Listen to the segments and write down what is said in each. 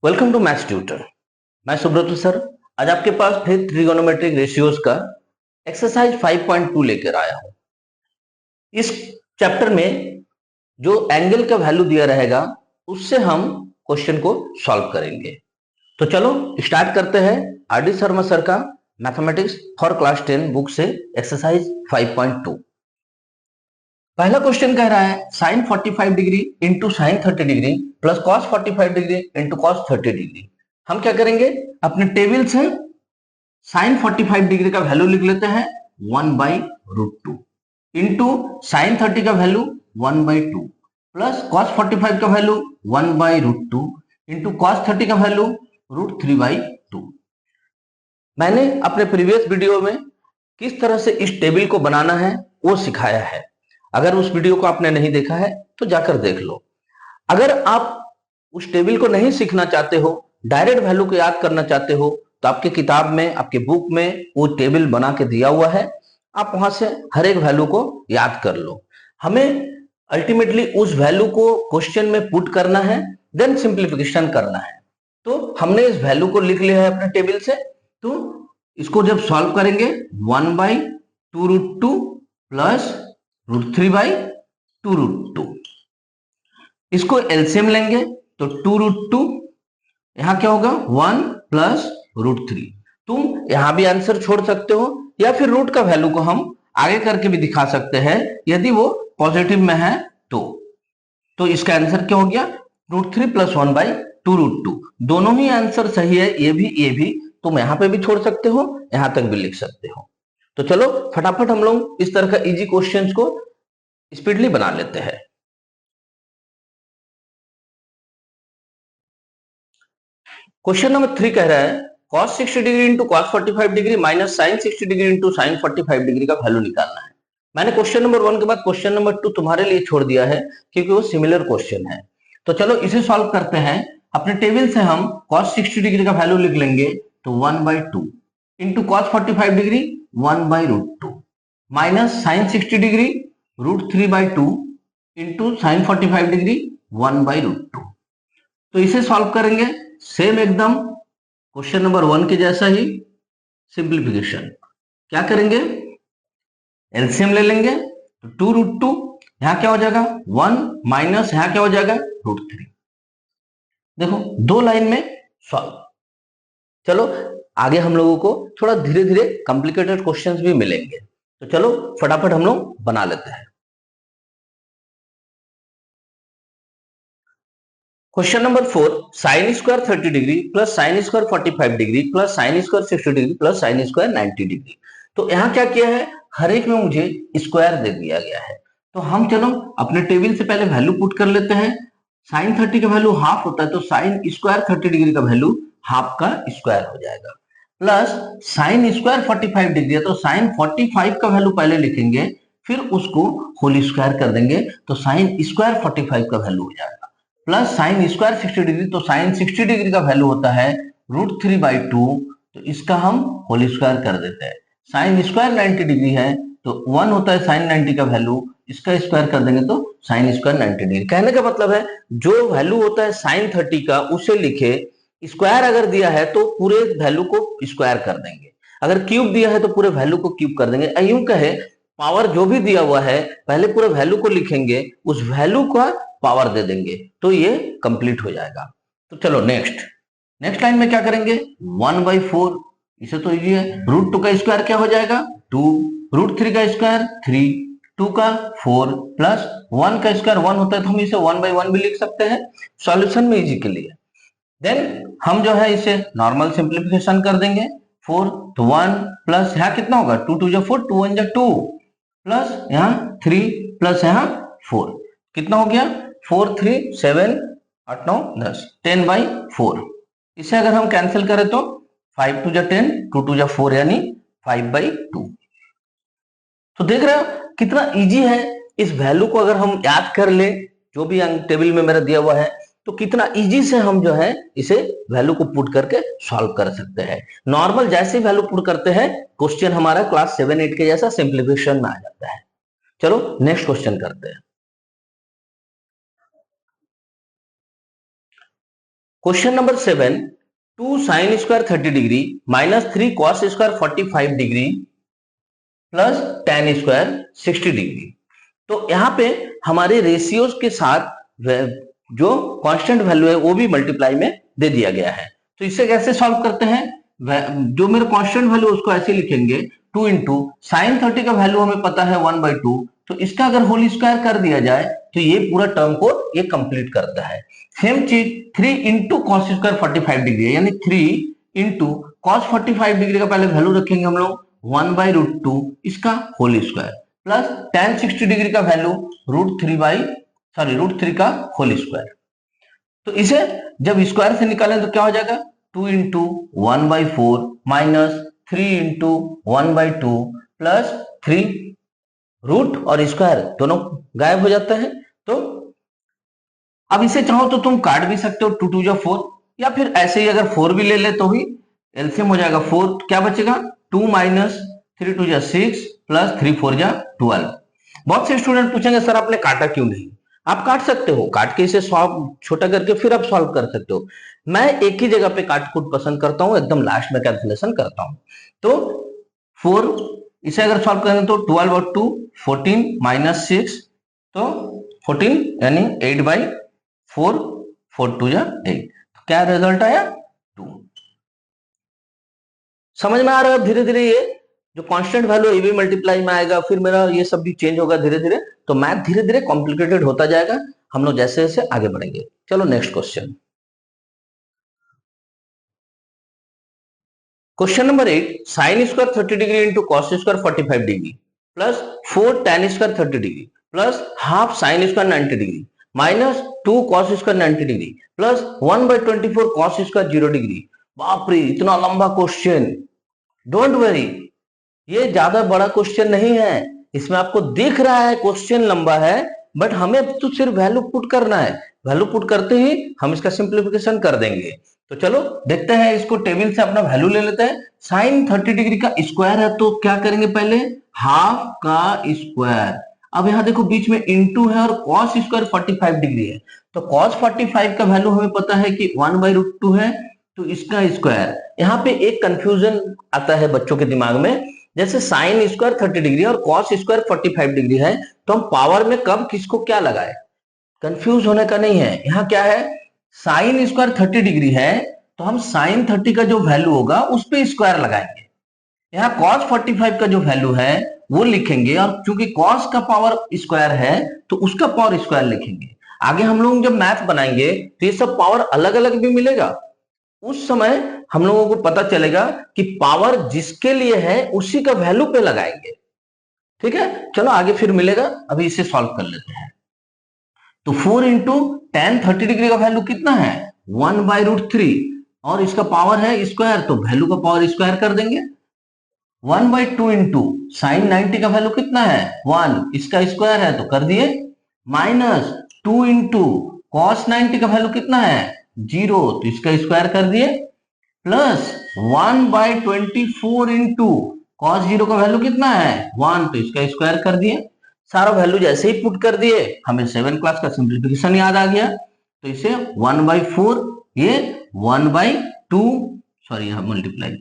Welcome to maths tutor. मैं Subrat sir आज आपके पास फिर ट्रिगोनोमेट्रिक रेशियोज का एक्सरसाइज 5.2 लेकर आया हूं। इस चैप्टर में जो एंगल का वैल्यू दिया रहेगा उससे हम क्वेश्चन को सॉल्व करेंगे। तो चलो स्टार्ट करते हैं आर डी शर्मा सर का मैथमेटिक्स फॉर क्लास 10 बुक से एक्सरसाइज 5.2। पहला क्वेश्चन कह रहा है sine 45 degree into sine 30 degree plus cos 45 degree into cos 30 degree. हम क्या करेंगे, अपने टेबल से साइन 45 डिग्री का वैल्यू लिख लेते हैं 1/√2 इंटू साइन 30 का वैल्यू 1/2 प्लस कॉस 45 का वैल्यू 1/√2 इंटू कॉस 30 का वैल्यू √3/2। मैंने अपने प्रीवियस वीडियो में किस तरह से इस टेबल को बनाना है वो सिखाया है। अगर उस वीडियो को आपने नहीं देखा है तो जाकर देख लो। अगर आप उस टेबल को नहीं सीखना चाहते हो, डायरेक्ट वैल्यू को याद करना चाहते हो, तो आपके किताब में, आपके बुक में वो टेबल बना के दिया हुआ है। आप वहां से हर एक वैल्यू को याद कर लो। हमें अल्टीमेटली उस वैल्यू को क्वेश्चन में पुट करना है, देन सिंप्लीफिकेशन करना है। तो हमने इस वैल्यू को लिख लिया है अपने टेबल से। तो इसको जब सॉल्व करेंगे 1/2√2 प्लस √3/2√2, इसको एलसीएम लेंगे तो 2√2, यहां क्या होगा 1 प्लस √3। तुम यहां भी आंसर छोड़ सकते हो या फिर रूट का वैल्यू को हम आगे करके भी दिखा सकते हैं यदि वो पॉजिटिव में है तो इसका आंसर क्या हो गया √3 प्लस 1/2√2। दोनों ही आंसर सही है, ये भी तुम यहां पे भी छोड़ सकते हो, यहां तक भी लिख सकते हो। तो चलो फटाफट हम लोग इस तरह का इजी क्वेश्चंस को स्पीडली बना लेते हैं। क्वेश्चन नंबर 3 कह रहा है cos 60 degree into cos 45 degree minus sin 60 degree into sin 45 degree का वैल्यू निकालना है। मैंने क्वेश्चन नंबर 1 के बाद क्वेश्चन नंबर 2 तुम्हारे लिए छोड़ दिया है क्योंकि वो सिमिलर क्वेश्चन है। तो चलो इसे सॉल्व करते हैं। अपने टेबल से हम cos 60 डिग्री का वैल्यू लिख लेंगे तो 1/2 into cos 45 degree 1/√2 minus sin 60 degree √3/2 into sin 45 degree 1/√2। तो इसे सॉल्व करेंगे सेम एकदम क्वेश्चन नंबर 1 के जैसा ही सिंप्लीफिकेशन। क्या करेंगे, एलसीएम ले लेंगे तो 2√2, यहां क्या हो जाएगा 1 माइनस यहां क्या हो जाएगा √3। देखो दो लाइन में सॉल्व। चलो आगे हम लोगों को थोड़ा धीरे धीरे कॉम्प्लिकेटेड क्वेश्चंस भी मिलेंगे। तो चलो फटाफट हम लोग बना लेते हैं। Question number 4 sign square 30 degree plus sine square 45 degree plus sign square 60 degree plus sign square 90 degree. तो यहां क्या किया है, हर एक में मुझे स्क्वायर दे दिया गया है। तो हम चलो अपने टेबल से पहले वैल्यू पुट कर लेते हैं। साइन 30 का वैल्यू हाफ होता है तो साइन स्क्वायर 30 डिग्री का वैल्यू हाफ का स्क्वायर हो जाएगा, प्लस साइन स्क्वायर 45 डिग्री है तो साइन 45 का वैल्यू पहले लिखेंगे, फिर उसको होल स्क्वायर कर देंगे तो साइन स्क्वायर 45 का वैल्यू हो जाएगा, प्लस साइन स्क्वायर 60 डिग्री तो साइन 60 डिग्री का वैल्यू होता है √3/2, तो इसका हम होल स्क्वायर कर देते हैं। साइन स्क्वायर 90 डिग्री है तो 1 होता है साइन 90 का वैल्यू, इसका स्क्वायर कर देंगे तो साइन स्क्वायर 90 डिग्री। कहने का मतलब है जो वैल्यू होता है साइन 30 का उसे लिखे, स्क्वायर अगर दिया है तो पूरे वैल्यू को स्क्वायर कर देंगे, अगर क्यूब दिया है तो पूरे वैल्यू को क्यूब कर देंगे। यूं कहे पावर जो भी दिया हुआ है पहले पूरे वैल्यू को लिखेंगे, उस वैल्यू का पावर दे देंगे तो ये कंप्लीट हो जाएगा। तो चलो नेक्स्ट लाइन में क्या करेंगे 1/4, इसे तो इजी है। √2 का स्क्वायर क्या हो जाएगा 2, √3 का स्क्वायर 3, 2 का 4 प्लस 1 का स्क्वायर 1 होता है तो हम इसे 1/1 भी लिख सकते हैं सॉल्यूशन में इजी के लिए। देन हम जो है इसे नॉर्मल सिंप्लीफिकेशन कर देंगे 4 तो 1 प्लस यहाँ कितना होगा 2 2 जा 4 2 1 जा 2 प्लस यहाँ 3 प्लस यहाँ 4 कितना हो गया 4 3 7 8 9 10 10/4। इसे अगर हम कैंसिल करें तो 5 2 जा 10 2 2 जा 4 यानी 5/2। तो देख रहे हो कितना इजी है। इस वैल्यू को अगर हम याद कर ले जो भी टेबल में मेरा दिया हुआ है तो कितना इजी से हम जो है इसे वैल्यू को पुट करके सॉल्व कर सकते हैं। नॉर्मल जैसे वैल्यू पुट करते हैं क्वेश्चन हमारा क्लास 7 8 के जैसा सिंप्लीफिकेशन में आ जाता है। चलो नेक्स्ट क्वेश्चन करते हैं। Question number 7, 2 sign square 30 degree minus 3 cos square 45 degree plus tan square 60 degree. तो यहाँ पे हमारे रेशियोज के साथ जो कांस्टेंट वैल्यू है वो भी मल्टीप्लाई में दे दिया गया है। तो इसे कैसे सॉल्व करते हैं? जो मेरे कांस्टेंट वैल्यू उसको ऐसे लिखेंगे 2 इंटू साइन 30 का वैल्यू हमें पता है 1/2, तो इसका अगर होल स्क्वायर कर दिया जाए तो ये पूरा टर्म को ये कंप्लीट करता है। सेम चीज 3 इंटू कॉस स्क्वायर 45 डिग्री, यानी 3 इंटू कॉस 45 डिग्री का पहले वैल्यू रखेंगे हम लोग 1/√2 इसका whole square plus tan 60 degree का वैल्यू √3 का होल स्क्वायर। तो इसे जब स्क्वायर से निकालें तो क्या हो जाएगा? 2 into 1/4 minus 3 into 1/2 plus 3 root और स्क्वायर दोनों गायब हो जाता है। तो अब इसे चाहो तो तुम काट भी सकते हो, 2 2 जा 4, या फिर ऐसे ही अगर 4 भी ले ले तो भी एलसीएम हो जाएगा 4, क्या बचेगा? 2 माइनस 3 2 जा 6 प्लस 3 4 जा 12। बहुत से स्टूडेंट पूछेंगे सर आपने काटा क्यों नहीं? आप काट सकते हो, काट के इसे सॉल्व छोटा करके फिर आप सॉल्व कर सकते हो। मैं एक ही जगह पे काट कूट पसंद करता हूं, एकदम लास्ट में कैलकुलेशन करता हूं। तो 4 इसे अगर सॉल्व करेंगे तो 12 और 2 14 माइनस 6, तो 14 यानी 8/4, 4 2 जा 8, क्या रिजल्ट आया? 2। समझ में आ रहा है? धीरे धीरे ये जो कांस्टेंट वैल्यू ये भी मल्टीप्लाई में आएगा, फिर मेरा ये सब भी चेंज होगा धीरे धीरे, तो मैथ धीरे धीरे कॉम्प्लिकेटेड होता जाएगा हम लोग जैसे जैसे आगे बढ़ेंगे। चलो next question. Question number 8, sign square 30 degree into cos square 45 degree plus 4 tan square 30 degree plus half sine square 90 degree minus 2 cos square 90 degree plus 1/24 cos square 0 degree. बाप रे, इतना लंबा क्वेश्चन। डोंट वरी, ये ज्यादा बड़ा question नहीं है। इसमें आपको दिख रहा है क्वेश्चन लंबा है, बट हमें तो सिर्फ वैल्यू पुट करना है। वैल्यू पुट करते ही हम इसका सिंप्लीफिकेशन कर देंगे। तो चलो देखते हैं, इसको टेबल से अपना वैल्यू ले लेते हैं। साइन 30 डिग्री का स्क्वायर है तो क्या करेंगे? पहले हाफ का स्क्वायर। अब यहां देखो बीच में इंटू है और कॉस स्क्वायर 45 डिग्री है, तो कॉस 45 का वैल्यू हमें पता है कि 1/√2 है, तो इसका स्क्वायर। यहाँ पे एक कंफ्यूजन आता है बच्चों के दिमाग में, जैसे साइन स्क्वायर 30 डिग्री और कॉस स्क्वायर 45 डिग्री है, तो हम पावर में कब किसको क्या लगाए? कंफ्यूज होने का नहीं है। यहाँ क्या है, साइन स्क्वायर 30 डिग्री है तो हम साइन 30 का जो वैल्यू होगा उस पर स्क्वायर लगाएंगे। यहाँ कॉस 45 का जो वैल्यू है वो लिखेंगे, और चूंकि कॉस का पावर स्क्वायर है तो उसका पावर स्क्वायर लिखेंगे। आगे हम लोग जब मैथ बनाएंगे तो ये सब पावर अलग अलग भी मिलेगा, उस समय हम लोगों को पता चलेगा कि पावर जिसके लिए है उसी का वैल्यू पे लगाएंगे। ठीक है, चलो आगे फिर मिलेगा, अभी इसे सॉल्व कर लेते हैं। तो 4 इंटू टेन 30 डिग्री का वैल्यू कितना है? 1/√3, और इसका पावर है स्क्वायर, तो वैल्यू का पावर स्क्वायर कर देंगे। 1/2 इंटू साइन 90 का वैल्यू कितना है? 1, इसका स्क्वायर है तो कर दिए, माइनस 2 इंटू कॉस 90 का वैल्यू कितना है? 0, तो इसका स्क्वायर कर दिए, प्लस 1/24 इंटू कॉस 0 का वैल्यू कितना है? 1, तो इसका स्क्वायर कर दिए। सारा वैल्यू जैसे ही पुट कर दिए हमें 7 क्लास का सिंप्लीफिकेशन याद आ गया, तो इसे 1/4, ये 1/2, सॉरी यहां मल्टीप्लाई,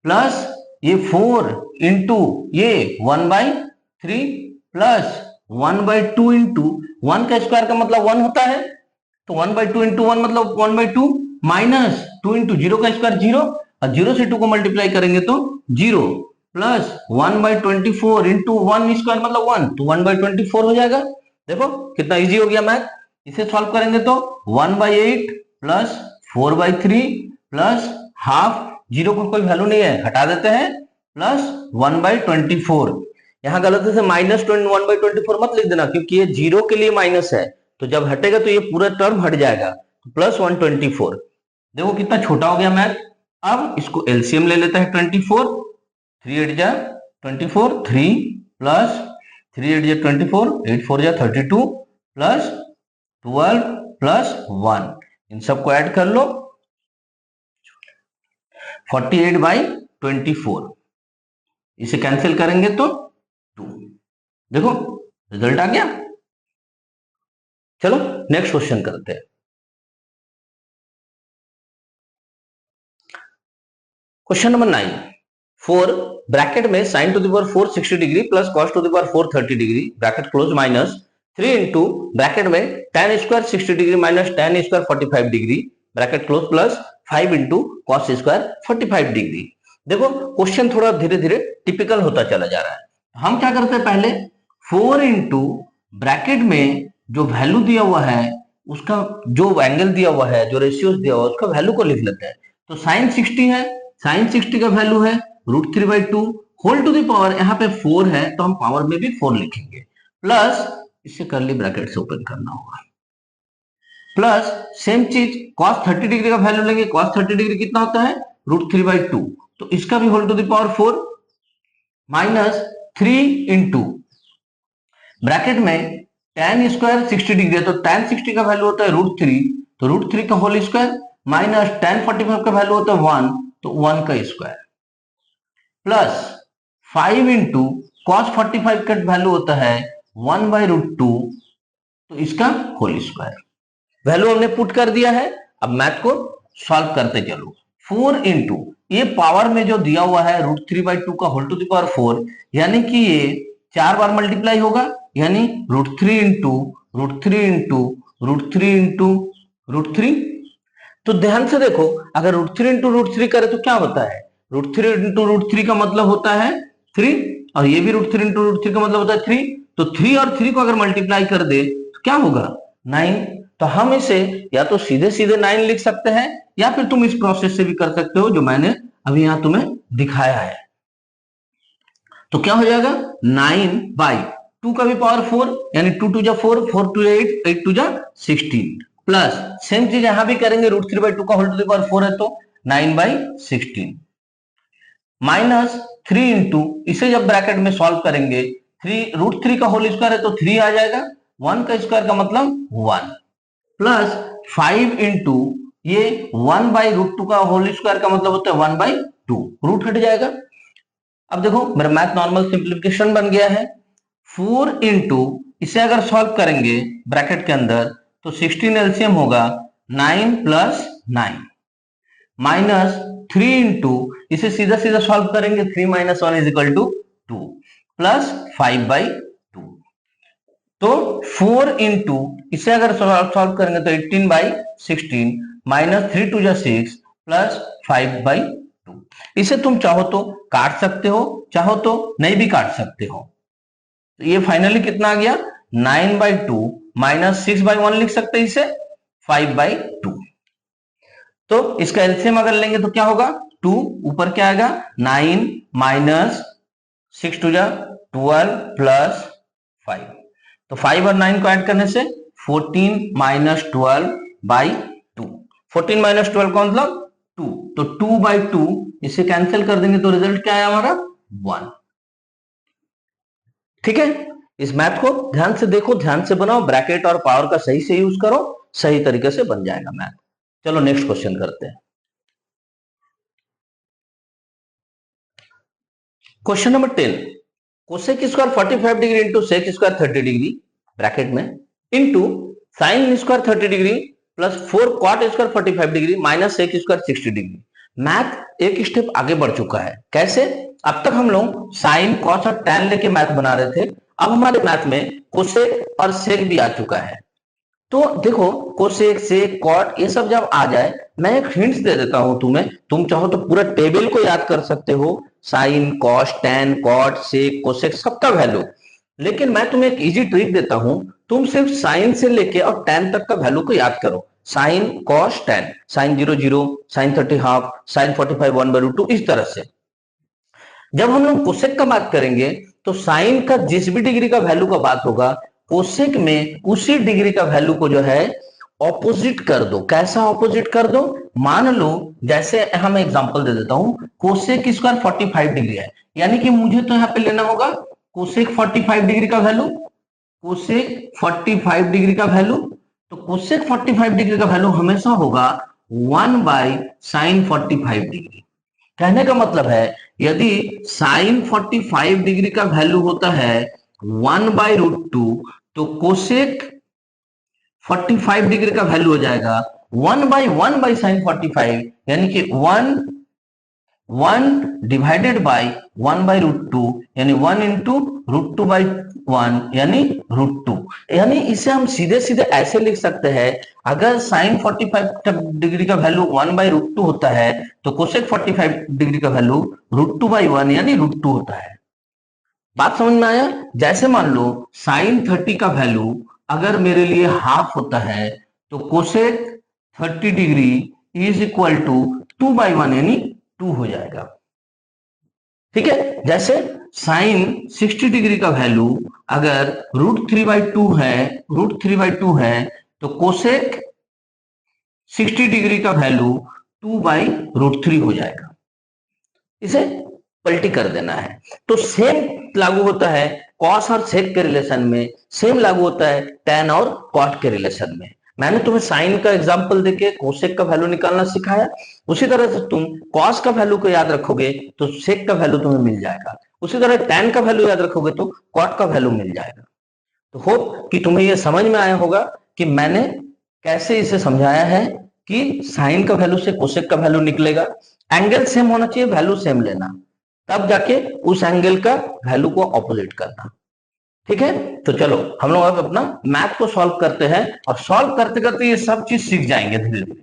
प्लस ये 4 इंटू ये 1/3 प्लस 1/2 इंटू 1 का स्क्वायर का मतलब 1 होता है, तो 1/2 इंटू 1 मतलब 1/2, माइनस 2 इंटू 0 का स्क्वायर 0, और 0 से 2 को मल्टीप्लाई करेंगे तो 0, प्लस 1/24 इंटू 1 स्क्वायर मतलब 1, तो 1/24 हो जाएगा। देखो कितना इजी हो गया मैथ। इसे सॉल्व करेंगे तो 1/8 प्लस 4/3 प्लस हाफ, 0 को कोई वैल्यू नहीं है हटा देते हैं, प्लस 1/24। यहां गलती से माइनस 1/24 मत लिख देना, क्योंकि ये 0 के लिए माइनस है, तो जब हटेगा तो ये पूरा टर्म हट जाएगा, तो प्लस 124। देखो कितना छोटा हो गया मैथ। अब इसको एलसीएम ले लेते हैं 24, 3 8 जा 24, 3 प्लस 3 8 जा 24, 8 4 जा 32 प्लस 12 प्लस 1, इन सबको ऐड कर लो, 48/24। इसे कैंसिल करेंगे तो 2। देखो रिजल्ट आ गया। चलो नेक्स्ट क्वेश्चन करते हैं। क्वेश्चन नंबर 9, 4 ब्रैकेट में sin to the power 4 60 degree plus cos to the power 4 30 degree bracket close minus 3 into bracket में tan square 60 degree minus tan square 45 degree bracket close plus 5 into cos square 45 degree. देखो क्वेश्चन थोड़ा धीरे धीरे typical होता चला जा रहा है। हम क्या करते हैं, पहले 4 इंटू ब्रैकेट में जो वैल्यू दिया हुआ है उसका जो एंगल दिया हुआ है, जो रेशियोज दिया हुआ है उसका वैल्यू को लिख लेते हैं। तो sin 60 है, sin 60 का वैल्यू है √3/2 होल टू द पावर, यहाँ पे 4 है तो हम पावर में भी 4 लिखेंगे, प्लस इसे कर्ली ब्रैकेट से ओपन करना होगा, प्लस सेम चीज cos 30 डिग्री का वैल्यू लेंगे। cos 30 डिग्री कितना होता है √3/2, तो इसका भी whole to the power 4 minus 3 into bracket में tan स्क्वायर 60 डिग्री है तो tan 60 का वैल्यू होता है √3, तो √3 का होल स्क्वायर माइनस tan 45 का वैल्यू होता है 1, तो 1 का स्क्वायर प्लस 5 इंटू cos 45 का वैल्यू होता है 1/√2, तो इसका होल स्क्वायर। वैल्यू हमने पुट कर दिया है, अब मैथ को सॉल्व करते चलो। 4 इंटू ये पावर में जो दिया हुआ है √3/2 का होल टू द पावर 4, यानी कि ये 4 बार मल्टीप्लाई होगा, यानी √3 इंटू √3 इंटू √3 इंटू √3। तो ध्यान से देखो, अगर √3 इंटू √3 करे तो क्या होता है, √3 इंटू √3 का मतलब होता है 3, और ये भी √3 इंटू √3 का मतलब होता है 3, तो 3 और 3 को अगर मल्टीप्लाई कर दे तो क्या होगा 9। तो हम इसे या तो सीधे सीधे 9 लिख सकते हैं, या फिर तुम इस प्रोसेस से भी कर सकते हो जो मैंने अभी यहां तुम्हें दिखाया है। तो क्या हो जाएगा 9/2 का भी पावर 4, यानी 2 2 जा 4, 4 2 8, 8 2 जा 16, प्लस सेम चीज यहां भी करेंगे, √3/2 का होल टू द पावर 4 है तो 9/16 माइनस 3 इंटू इसे जब ब्रैकेट में सॉल्व करेंगे, 3 √3 का होल स्क्वायर है तो 3 आ जाएगा, 1 का स्क्वायर का मतलब 1, प्लस 5 इंटू ये 1/√2 का होल स्क्वायर का मतलब होता है 1/2, रूट हट जाएगा। अब देखो मेरा मैथ नॉर्मल सिंप्लीफिकेशन बन गया है। 4 इंटू इसे अगर सॉल्व करेंगे ब्रैकेट के अंदर तो 16 एलसीएम होगा 9 प्लस 9, माइनस 3 इंटू इसे सीधा सीधा सॉल्व करेंगे, 3 minus 1 is equal to 2, plus 5/2। तो 4 इंटू इसे अगर सॉल्व करेंगे तो 18/16 माइनस 3 2 जा 6 प्लस 5/2। इसे तुम चाहो तो काट सकते हो, चाहो तो नहीं भी काट सकते हो। तो ये फाइनली कितना आ गया 9/2 माइनस 6/1 लिख सकते हैं इसे 5/2। तो इसका एलसीएम अगर लेंगे तो क्या होगा 2, ऊपर क्या आएगा 9 माइनस 6 2 जा 12 प्लस 5, तो 5 और 9 को ऐड करने से 14 माइनस 12/2, 14 माइनस 12 का मतलब 2, तो 2/2 इसे कैंसिल कर देंगे तो रिजल्ट क्या है हमारा 1। ठीक है, इस मैथ को ध्यान से देखो, ध्यान से बनाओ, ब्रैकेट और पावर का सही से यूज करो, सही तरीके से बन जाएगा मैथ। चलो नेक्स्ट क्वेश्चन करते हैं। Question number 10, cosec square 45 degree into sec square 30 degree bracket में into sine square 30 degree plus 4 cot square 45 degree minus sec square 60 degree. Math एक स्टेप आगे बढ़ चुका है। कैसे, अब तक हम लोग साइन कॉस और टैन लेके मैथ बना रहे थे, अब हमारे मैथ में कोसेक और सेक भी आ चुका है। तो देखो कोसेक सेक कॉट ये सब जब आ जाए, मैं एक हिंट्स दे देता हूं तुम्हें, तुम चाहो तो पूरा टेबल को याद कर सकते हो, sine cos tan cot sec cosec सबका वैल्यू। लेकिन मैं तुम्हें एक इजी ट्रिक देता हूं, तुम सिर्फ साइन से लेके और टैन तक का वैल्यू को याद करो, sine cos tan, sine 0 0, sine 30 half, sine 45 1/2, इस तरह से। जब हम लोग कोसेक का बात करेंगे तो साइन का जिस भी डिग्री का वैल्यू का बात होगा, कोसेक में उसी डिग्री का वैल्यू को जो है ऑपोजिट कर दो। कैसा ऑपोजिट कर दो, मान लो जैसे हम एग्जांपल दे देता हूं, कोसेक स्क्वायर 45 डिग्री है, यानी कि मुझे तो यहां पे लेना होगा कोसेक 45 डिग्री का वैल्यू, कोसेक 45 डिग्री का वैल्यू। तो कोसेक 45 डिग्री का वैल्यू हमेशा होगा 1/sin 45 डिग्री। कहने का मतलब है यदि साइन 45 डिग्री का वैल्यू होता है 1/√2, तो कोसेक 45 डिग्री का वैल्यू हो जाएगा 1/1/sin 45, यानी कि 1 1/√2 यानी 1 इंटू √2/1 यानी √2। यानी इसे हम सीधे सीधे ऐसे लिख सकते हैं, अगर साइन 45 डिग्री का वैल्यू 1/√2 होता है तो कोसेक 45 डिग्री का वैल्यू √2/1 यानी √2 होता है। बात समझ में आया? जैसे मान लो साइन 30 का वैल्यू अगर मेरे लिए हाफ होता है तो cosec 30 degree is equal to 2/1 यानी 2 हो जाएगा। ठीक है, जैसे साइन 60 डिग्री का वैल्यू अगर √3/2 है, √3/2 है तो कोसेक 60 डिग्री का वैल्यू 2/√3 हो जाएगा। इसे पलटी कर देना है। तो सेम लागू होता है कॉस और सेक के रिलेशन में, सेम लागू होता है टेन और कॉट के रिलेशन में। मैंने तुम्हें साइन का एग्जांपल देके कोसेक का वैल्यू निकालना सिखाया, उसी तरह से तुम कॉस का वैल्यू को याद रखोगे तो सेक का वैल्यू तुम्हें मिल जाएगा, उसी तरह टेन का वैल्यू याद रखोगे तो कॉट का वैल्यू मिल जाएगा। तो होप कि तुम्हें यह समझ में आया होगा कि मैंने कैसे इसे समझाया है कि साइन का वैल्यू से कोसेक का वैल्यू निकलेगा। एंगल सेम होना चाहिए, वैल्यू सेम लेना, तब जाके उस एंगल का वैल्यू को ऑपोजिट करना। ठीक है, तो चलो हम लोग अब अपना मैथ को सॉल्व करते हैं, और सॉल्व करते करते ये सब चीज सीख जाएंगे धीरे धीरे।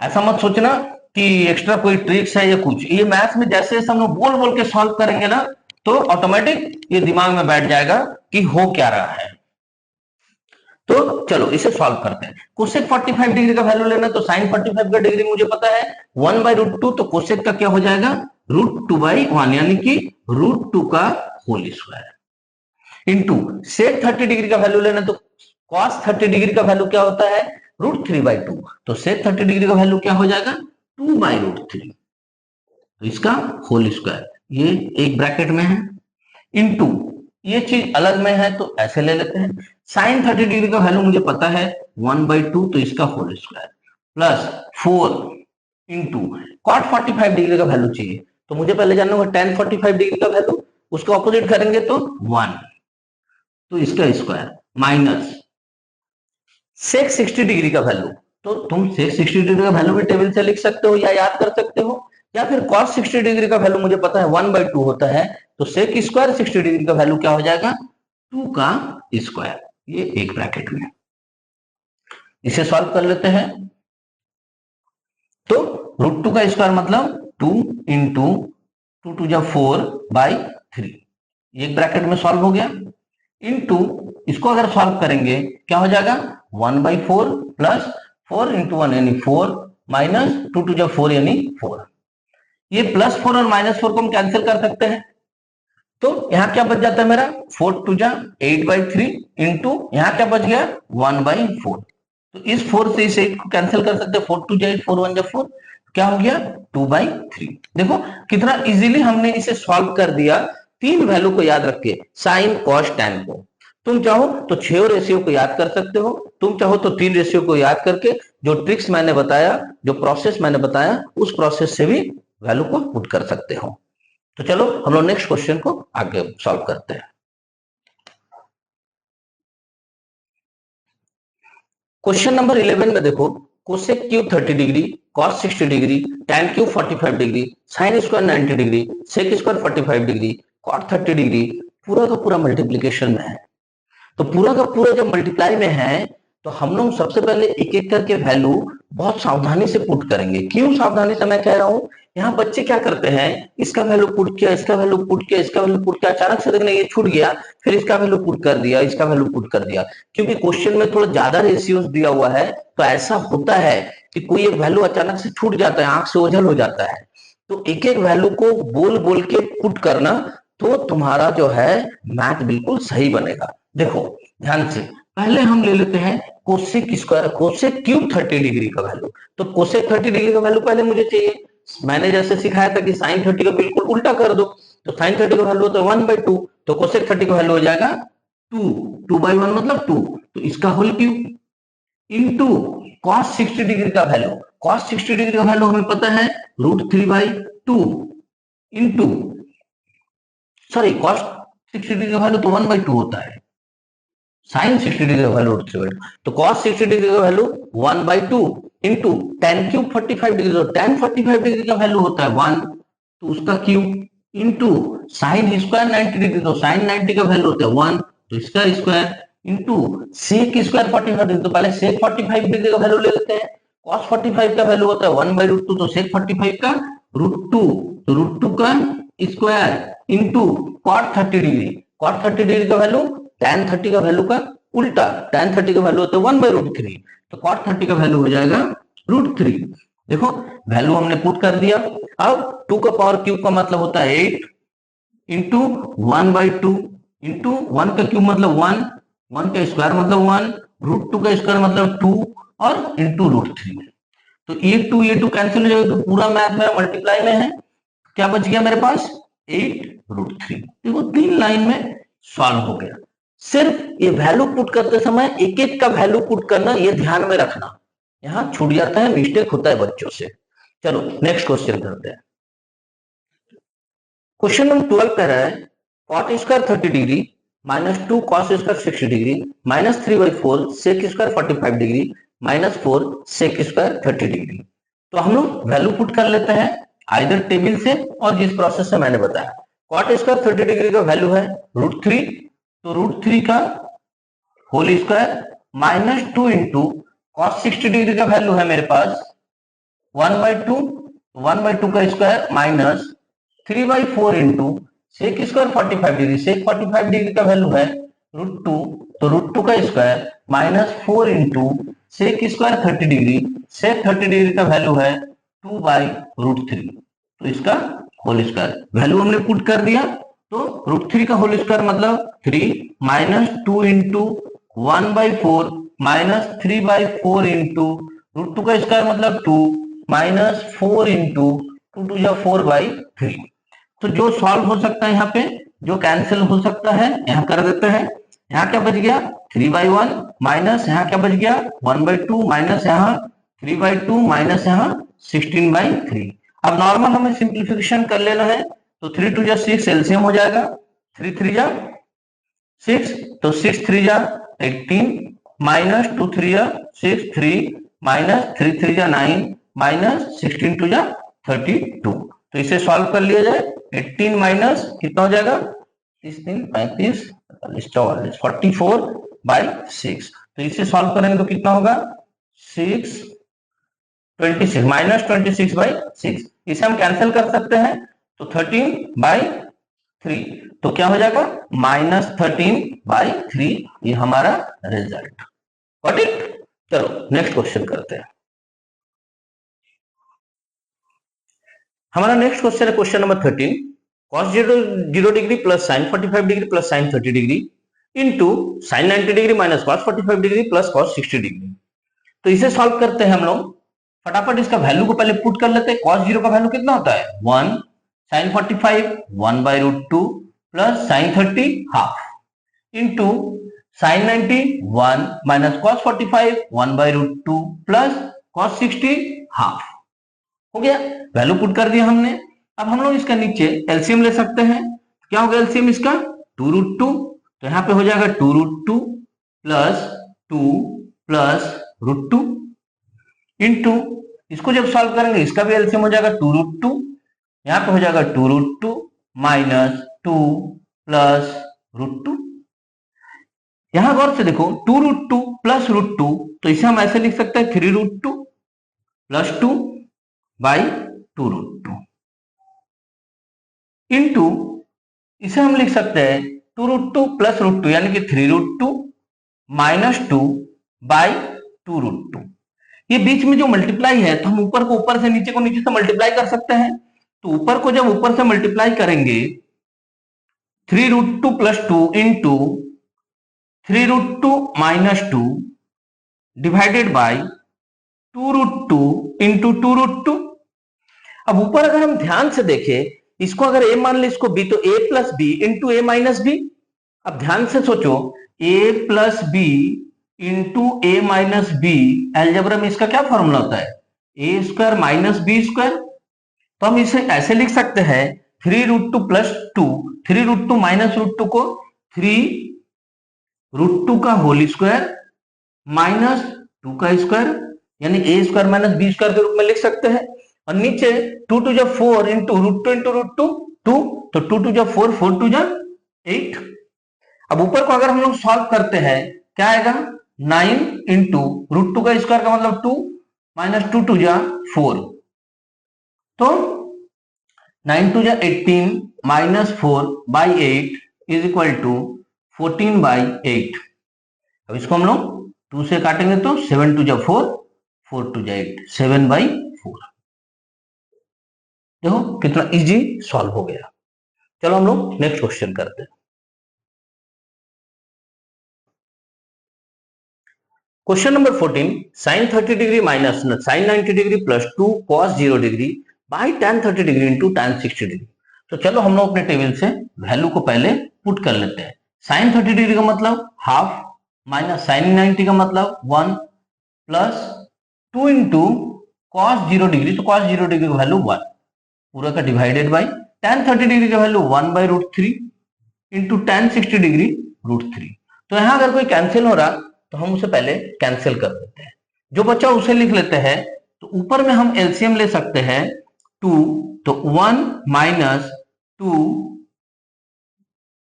ऐसा मत सोचना कि एक्स्ट्रा कोई ट्रिक्स है या कुछ, ये मैथ में जैसे जैसे हम लोग बोल बोल के सॉल्व करेंगे ना तो ऑटोमेटिक ये दिमाग में बैठ जाएगा कि हो क्या रहा है। तो चलो इसे सॉल्व करते हैं। कोसेक 45 डिग्री का वैल्यू लेना, तो साइन 45 का डिग्री मुझे पता है 1/√2, तो कोसेक का क्या हो जाएगा √2/1 यानी कि √2 का whole square into sec 30 degree का वैल्यू लेना, तो कॉस 30 डिग्री का वैल्यू क्या होता है √3/2, तो सेक 30 डिग्री का वैल्यू क्या हो जाएगा 2/√3, तो इसका होल स्क्वायर ये एक ब्रैकेट में है, इंटू ये चीज अलग में है तो ऐसे ले लेते हैं। साइन 30 डिग्री का वैल्यू मुझे पता है 1/2, तो इसका whole square plus 4 into cot 45 degree का वैल्यू चाहिए, तो मुझे पहले जानना होगा tan 45 डिग्री का वैल्यू, उसका ऑपोजिट करेंगे तो 1, तो इसका स्क्वायर माइनस सेक 60 डिग्री का वैल्यू, तो तुम सेक 60 डिग्री का वैल्यू भी टेबल से लिख सकते हो या याद कर सकते हो, या फिर cos 60 डिग्री का वैल्यू मुझे पता है 1/2 होता है, तो सेक स्क्वायर 60 डिग्री का वैल्यू क्या हो जाएगा 2 का स्क्वायर, ये एक ब्रैकेट में। इसे सॉल्व कर लेते हैं, तो √2 का स्क्वायर मतलब 2 इंटू 2 × 4/3, एक ब्रैकेट में सॉल्व हो गया, इंटू इसको अगर सॉल्व करेंगे क्या हो जाएगा 1/4 प्लस 4 इंटू 1 यानी 4 माइनस 2 × 4 यानी 4, ये +4 और -4 को हम कैंसिल कर सकते हैं, तो यहां क्या बच जाता है मेरा 4 × 2 = 8/3 इंटू यहां क्या बच गया 1/4, तो इस 4 से इस 8 को कैंसिल कर सकते हैं, 4 × 2 = 8, 4 × 1 = 4, क्या हो गया 2/3। देखो कितना इजीली हमने इसे सॉल्व कर दिया, तीन वैल्यू को याद रख के, साइन कॉस टैन को। तुम चाहो तो 6 रेशियो को याद कर सकते हो, तुम चाहो तो 3 रेशियो को याद करके जो ट्रिक्स मैंने बताया, जो प्रोसेस मैंने बताया, उस प्रोसेस से भी वैल्यू को पुट कर सकते हो। तो चलो हम लोग नेक्स्ट क्वेश्चन को आगे सॉल्व करते हैं। क्वेश्चन नंबर 11 में देखो, cosec cube 30 degree, cos 60 degree, tan cube 45 degree, sine square 90 degree, sec square 45 degree, cot 30 degree, पूरा का पूरा मल्टीप्लीकेशन में है। तो पूरा का पूरा जब मल्टीप्लाई में है तो हम लोग सबसे पहले एक एक करके वैल्यू बहुत सावधानी से पुट करेंगे। क्यों सावधानी से मैं कह रहा हूँ, यहाँ बच्चे क्या करते हैं, इसका वैल्यू पुट किया, इसका वैल्यू पुट किया, इसका वैल्यू पुट किया, अचानक से देखने ये छूट गया, फिर इसका वैल्यू पुट कर दिया, इसका वैल्यू पुट कर दिया, क्योंकि क्वेश्चन में थोड़ा ज्यादा रेशियोज दिया हुआ है, तो ऐसा होता है कि कोई एक वैल्यू अचानक से छूट जाता है, आंख से ओझल हो जाता है। तो एक एक वैल्यू को बोल बोल के पुट करना, तो तुम्हारा जो है मैथ बिल्कुल सही बनेगा। देखो ध्यान से, पहले हम ले लेते हैं cosec square, cosec cube 30 degree का वैल्यू, तो कोसेक 30 डिग्री का वैल्यू पहले मुझे चाहिए। मैंने जैसे सिखाया था कि साइन 30 का बिल्कुल उल्टा कर दो, तो साइन 30 का वैल्यू होता है 1/2, तो कोसेक 30 का वैल्यू हो जाएगा 2, 2/1 मतलब 2, तो इसका whole cube into cos 60 degree का वैल्यू, कॉस 60 डिग्री का वैल्यू हमें पता है √3/2 इंटू, सॉरी कॉस 60 डिग्री का वैल्यू तो 1/2 होता है, साइन 60 डिग्री का वैल्यू √3/2, तो कॉस 60 डिग्री का value 1/2 into tan cube 45 degree, तो tan 45 डिग्री का वैल्यू होता है 1, तो उसका cube into sine square 90 degree, तो साइन 90 का वैल्यू होता है 1, तो इसका square into sec square 45 degree, तो पहले सेक 45 डिग्री का वैल्यू ले लेते हैं। cos 45 का वैल्यू होता है 1/√2, तो सेक 45 का √2, तो √2 का square into cot 30 degree, cot 30 degree का वैल्यू tan 30 का वैल्यू का उल्टा, tan 30 का वैल्यू होता है 1/√3, तो cot 30 का वैल्यू हो जाएगा √3। देखो वैल्यू हमने पुट कर दिया। अब 2 का पावर क्यूब का मतलब होता है 8 इंटू 1/2 इंटू 1 का क्यूब मतलब 1, 1 का स्क्वायर मतलब 1, √2 का स्क्वायर मतलब 2 और इंटू √3। तो ये 2 कैंसिल हो जाएगा, तो पूरा मैथ मेरा मल्टीप्लाई में है। क्या बच गया मेरे पास 8√3। देखो 3 लाइन में सॉल्व हो गया। सिर्फ ये वैल्यू पुट करते समय एक एक का वैल्यू पुट करना, ये ध्यान में रखना, यहां छूट जाता है, मिस्टेक होता है बच्चों से। चलो नेक्स्ट क्वेश्चन करते हैं। क्वेश्चन नंबर 12 कह रहा है cot square 30 degree minus 2 cos square 60 degree minus 3/4 sec square 45 degree minus 4 sec square 30 degree. तो हम लोग वैल्यू पुट कर लेते हैं आइदर टेबल से और जिस प्रोसेस से मैंने बताया। cot स्क्वायर 30 डिग्री का वैल्यू है √3, तो √3 का whole square minus 2 into cos 60 degree का वैल्यू है मेरे पास 1/2, 1/2 का square minus 3/4 into sec square 45 degree, sec 45 degree का वैल्यू है √2, तो √2 का square minus 4 into sec square 30 degree, sec 30 degree का वैल्यू है 2/√3, तो इसका होल स्क्वायर वैल्यू हमने पुट कर दिया। तो √3 का होल स्क्वायर मतलब 3 माइनस 2 इंटू 1/4 माइनस 3/4 इंटू √2 का स्क्वायर मतलब 2 माइनस 4 इंटू 2 या 4/3। तो जो सॉल्व हो सकता है यहाँ पे, जो कैंसिल हो सकता है यहाँ कर देते हैं। यहाँ क्या बच गया 3/1 माइनस यहाँ क्या बच गया 1/2 माइनस यहाँ 3/2 माइनस यहाँ 16/3। अब नॉर्मल हमें सिंप्लीफिकेशन कर लेना है, तो 3 2 6 एलसीएम हो जाएगा, 3 3 6, तो 6 3 18 माइनस 2 3 6 3 माइनस 3 3 9 माइनस 16 2 32। तो इसे सॉल्व कर लिया जाए। 18 माइनस कितना हो जाएगा 30 3 35 44 44/6। तो इसे सॉल्व करेंगे तो कितना होगा 6 26 माइनस 26/6। इसे हम कैंसिल कर सकते हैं, तो 13/3, तो क्या हो जाएगा माइनस 13/3। ये हमारा रिजल्ट। Got it. चलो नेक्स्ट क्वेश्चन करते हैं। हमारा नेक्स्ट क्वेश्चन है question number 13, cos 0 degree plus sign 45 degree plus sine 30 degree into sine 90 degree minus cos 45 degree plus cos 60 degree. तो इसे सॉल्व करते हैं हम लोग। फटाफट इसका वैल्यू को पहले पुट कर लेते हैं। cos 0 का वैल्यू कितना होता है 1, साइन 45 1/√2 plus sine 30 half into sine 90 1 minus cos 45 1/√2 plus cos 60 half. हो गया, वैल्यू पुट कर दिया हमने। अब हम लोग इसका नीचे एलसीएम ले सकते हैं। क्या होगा एलसीएम इसका 2√2, तो यहाँ पे हो जाएगा 2√2 प्लस 2 प्लस √2 इंटू इसको जब सॉल्व करेंगे इसका भी एलसीएम हो जाएगा 2√2, यहाँ पे हो जाएगा 2√2 माइनस 2 प्लस √2। यहां गौर से देखो 2√2 प्लस √2, तो इसे हम ऐसे लिख सकते हैं 3√2 प्लस 2/2√2 इंटू इसे हम लिख सकते हैं 2√2 प्लस √2 यानी कि 3√2 माइनस 2/2√2। ये बीच में जो मल्टीप्लाई है, तो हम ऊपर को ऊपर से नीचे को नीचे से मल्टीप्लाई कर सकते हैं। तो ऊपर को जब ऊपर से मल्टीप्लाई करेंगे 3√2 plus 2 into 3√2 minus 2 divided by 2√2 into 2√2। अब ऊपर अगर हम ध्यान से देखें, इसको अगर a मान ले इसको b, तो a plus B into A minus B. अब ध्यान से सोचो a plus B into A minus B, algebra में इसका क्या फॉर्मूला होता है A square minus B square. तो हम इसे ऐसे लिख सकते हैं 3√2 प्लस 2, 3√2 माइनस √2 को 3√2 का होल स्क्वायर माइनस 2 का स्क्वायर, यानी ए स्क्वायर माइनस बी स्क्वायर के रूप में लिख सकते हैं। और नीचे 2 टू जा 4 इंटू रूट 2 इंटू रूट 2 2, तो 2 टू जा 4 4 टू जा 8। अब ऊपर को अगर हम लोग सॉल्व करते हैं क्या आएगा 9 इंटू रूट 2 का स्क्वायर का मतलब 2 माइनस 2 टू जा 4, तो 9 टू जा 18 minus 4 by 8 is equal to 14 by 8। अब इसको हम लोग 2 से काटेंगे तो 7 टू जा 4 4 टू जा 8 7 बाई 4। देखो कितना इजी सॉल्व हो गया। चलो हम लोग नेक्स्ट क्वेश्चन करते हैं। Question number 14, sine 30 degree minus sine 90 degree plus 2 cos 0 degree by tan 30 degree into tan 60 degree. तो चलो हम लोग अपने टेबल से वैल्यू को पहले पुट कर लेते हैं। साइन 30 डिग्री का मतलब हाफ माइनस साइन 90 का मतलब 1 प्लस 2 इंटू कॉस 0 डिग्री, तो कॉस 0 डिग्री का वैल्यू 1 पूरा का डिवाइडेड बाई tan 30 डिग्री का value 1 by root 3 into tan 60 degree root 3। तो यहां अगर कोई कैंसिल हो रहा तो हम उसे पहले कैंसिल कर देते हैं, जो बच्चा उसे लिख लेते हैं। तो ऊपर में हम एलसीएम ले सकते हैं 2, तो 1 माइनस 2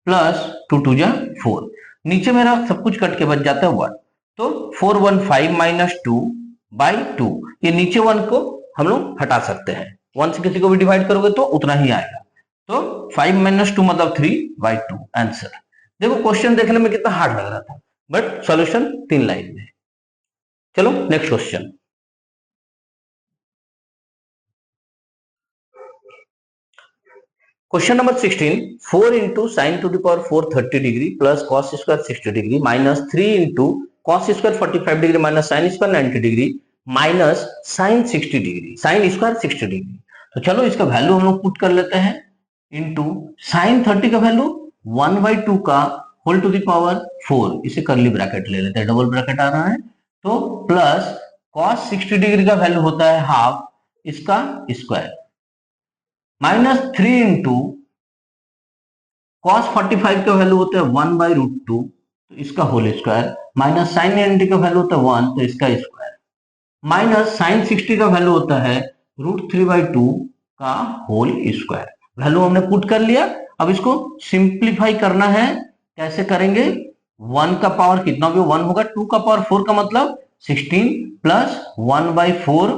प्लस 2 टू जा 4, नीचे मेरा सब कुछ कट के बच जाता है 1, तो 4 1 5 माइनस 2 बाई 2, ये नीचे 1 को हम लोग हटा सकते हैं, 1 से किसी को भी डिवाइड करोगे तो उतना ही आएगा, तो 5 माइनस 2 मतलब 3 बाई 2 आंसर। देखो क्वेश्चन देखने में कितना हार्ड लग रहा था, बट सॉल्यूशन 3 लाइन में। चलो next question. Question number 16, 4 into sine to the power 4 30 degree plus cos square 60 degree minus 3 into cos square 45 degree minus sine square 90 degree minus sine 60 degree sine square 60 degree. तो चलो इसका value हम लोग put कर लेते हैं into sine 30 का value 1 by 2 का होल टू द पावर 4, इसे करली ब्रैकेट ले लेते हैं, डबल ब्रैकेट आ रहा है, तो प्लस कॉस 60 डिग्री का वैल्यू होता है हाफ, इसका स्क्वायर माइनस 3 इंटू कॉस 45 का वैल्यू होता है 1 बाई रूट 2, तो इसका होल स्क्वायर माइनस साइन 90 का वैल्यू होता है 1, तो इसका स्क्वायर माइनस साइन 60 का वैल्यू होता है रूट 3 बाई 2 का होल स्क्वायर। वैल्यू हमने पुट कर लिया, अब इसको सिंप्लीफाई करना है। कैसे करेंगे, 1 का पावर कितना भी 1 होगा, 2 का पावर 4 का मतलब 16 plus 1 by 4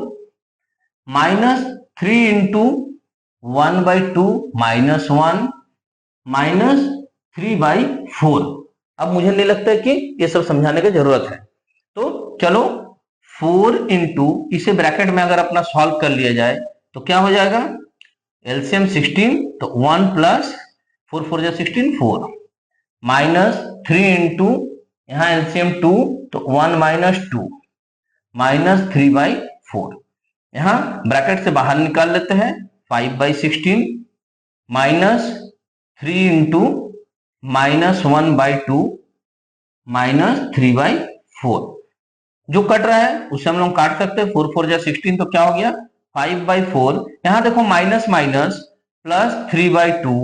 minus 3 into 1 by 2 minus 1 minus 3 by 4। अब मुझे नहीं लगता है कि ये सब समझाने की जरूरत है, तो चलो 4 इंटू इसे ब्रैकेट में अगर अपना सॉल्व कर लिया जाए तो क्या हो जाएगा, एलसीएम 16, तो 1 प्लस 4 4 जा 16 4 माइनस 3 इंटू यहां एलसीएम 2, तो 1 माइनस 2 माइनस 3 बाई 4, यहां ब्रैकेट से बाहर निकाल लेते हैं 5 by 16 minus 3 into minus 1 by 2 minus 3 by 4, जो कट रहा है उसे हम लोग काट सकते हैं, 4 4 जा 16, तो क्या हो गया 5 बाई 4, यहां देखो minus minus plus 3 by 2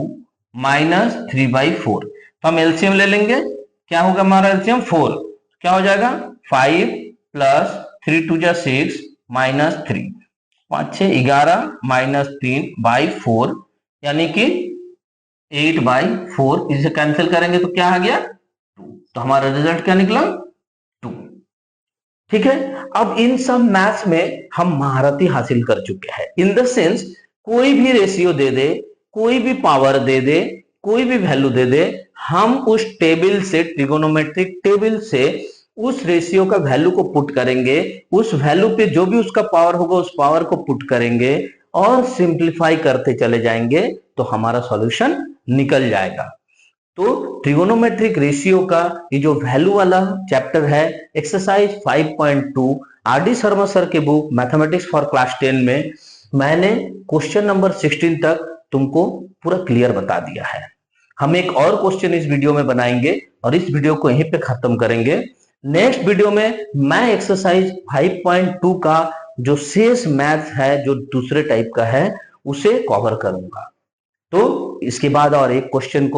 minus 3 by 4, तो हम एलसीएम ले लेंगे, क्या होगा हमारा एलसीएम 4, क्या हो जाएगा 5 प्लस 3 2 जा 6 माइनस 3 5 6 11 माइनस 3 बाई 4, यानी कि 8 बाई 4, इसे कैंसिल करेंगे तो क्या आ गया 2, तो हमारा रिजल्ट क्या निकला 2। ठीक है, अब इन सब मैथ्स में हम महारती हासिल कर चुके हैं, इन द सेंस कोई भी रेशियो दे दे, कोई भी पावर दे दे, कोई भी वैल्यू दे दे, हम उस टेबल से ट्रिगोनोमेट्रिक टेबल से उस रेशियो का वैल्यू को पुट करेंगे, उस वैल्यू पे जो भी उसका पावर होगा उस पावर को पुट करेंगे और सिंप्लीफाई करते चले जाएंगे, तो हमारा सॉल्यूशन निकल जाएगा। तो ट्रिगोनोमेट्रिक रेशियो का ये जो वैल्यू वाला चैप्टर है, एक्सरसाइज 5.2 आरडी शर्मा सर के बुक मैथमेटिक्स फॉर क्लास 10 में मैंने क्वेश्चन नंबर 16 तक तुमको पूरा क्लियर बता दिया है। हम एक और क्वेश्चन इस वीडियो में बनाएंगे और इस वीडियो को यहीं पे खत्म करेंगे। नेक्स्ट वीडियो में मैं एक्सरसाइज 5.2 का जो शेष मैथ्स है, जो दूसरे टाइप का है, उसे कवर करूंगा। तो इसके बाद और एक क्वेश्चन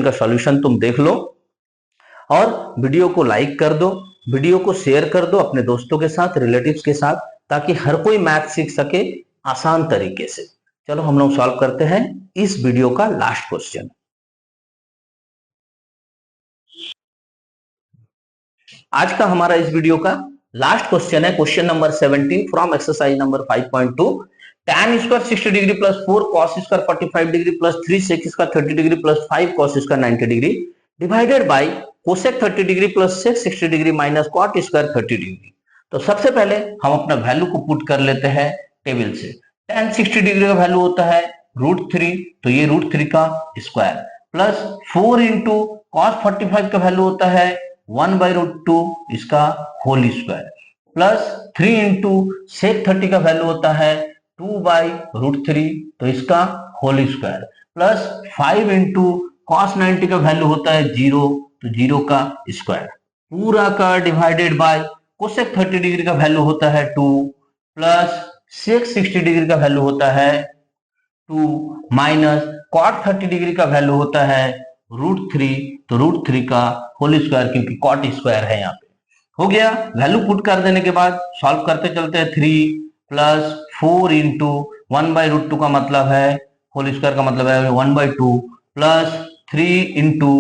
का सॉल्यूशन तुम देख लो और वीडियो को लाइक कर दो, वीडियो को शेयर कर दो अपने दोस्तों के साथ, रिलेटिव्स के साथ, ताकि हर कोई मैथ सीख सके, आसान तरीके से। चलो हम लोग सॉल्व करते हैं इस वीडियो का लास्ट क्वेश्चन। आज का हमारा इस वीडियो का लास्ट क्वेश्चन है question number 17 from exercise number 5.2। tan square 60 degree plus 4 cos square 45 degree plus 3 sec square 30 degree plus 5 cos square 90 degree divided by cosec 30 degree plus sec 60 degree minus cot square 30 degree. तो सबसे पहले हम अपना value को put कर लेते हैं table से। tan 60 डिग्री का वैल्यू होता है √3, तो ये √3 का स्क्वायर प्लस 4 इंटू कॉस 45 का वैल्यू होता है 1/√2 इसका whole square plus 3 into sec 30 का वैल्यू होता है 2/√3 तो इसका whole square plus 5 into cos 90 का वैल्यू होता है 0 तो 0 का स्क्वायर पूरा का डिवाइडेड बाय कोसेक 30 डिग्री का वैल्यू होता है 2 प्लस सेक 60 डिग्री का वैल्यू होता है 2 माइनस कॉट 30 डिग्री का वैल्यू होता है √3 तो √3 का होल स्क्वायर क्योंकि कॉट स्क्वायर है यहाँ पे। हो गया, वैल्यू पुट कर देने के बाद सॉल्व करते चलते हैं 3 प्लस 4 इंटू 1/√2 का मतलब है होल स्क्वायर का मतलब है 1/2 प्लस 3 इंटू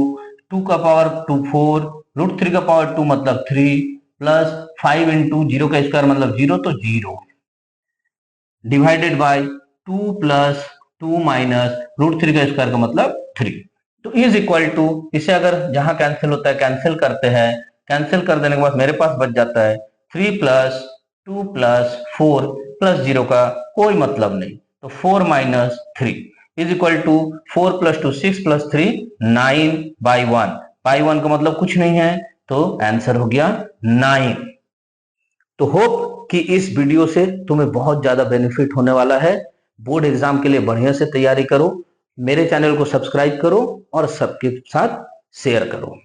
2 का पावर 2 4 √3 का पावर 2 मतलब 3 प्लस 5 इंटू 0 का स्क्वायर मतलब 0 तो 0 डिवाइडेड बाय 2 प्लस 2 माइनस √3 का स्क्वायर का मतलब 3 तो इज इक्वल टू, इसे अगर जहां कैंसिल होता है कैंसिल करते हैं, कैंसिल कर देने के बाद मेरे पास बच जाता है 3 प्लस 2 प्लस 4 प्लस 0 का कोई मतलब नहीं तो 4 minus 3 is equal to 4 plus 2 6 plus 3 9/1 by 1 का मतलब कुछ नहीं है तो आंसर हो गया 9। तो होप कि इस वीडियो से तुम्हें बहुत ज्यादा बेनिफिट होने वाला है। बोर्ड एग्जाम के लिए बढ़िया से तैयारी करो, मेरे चैनल को सब्सक्राइब करो और सबके साथ शेयर करो।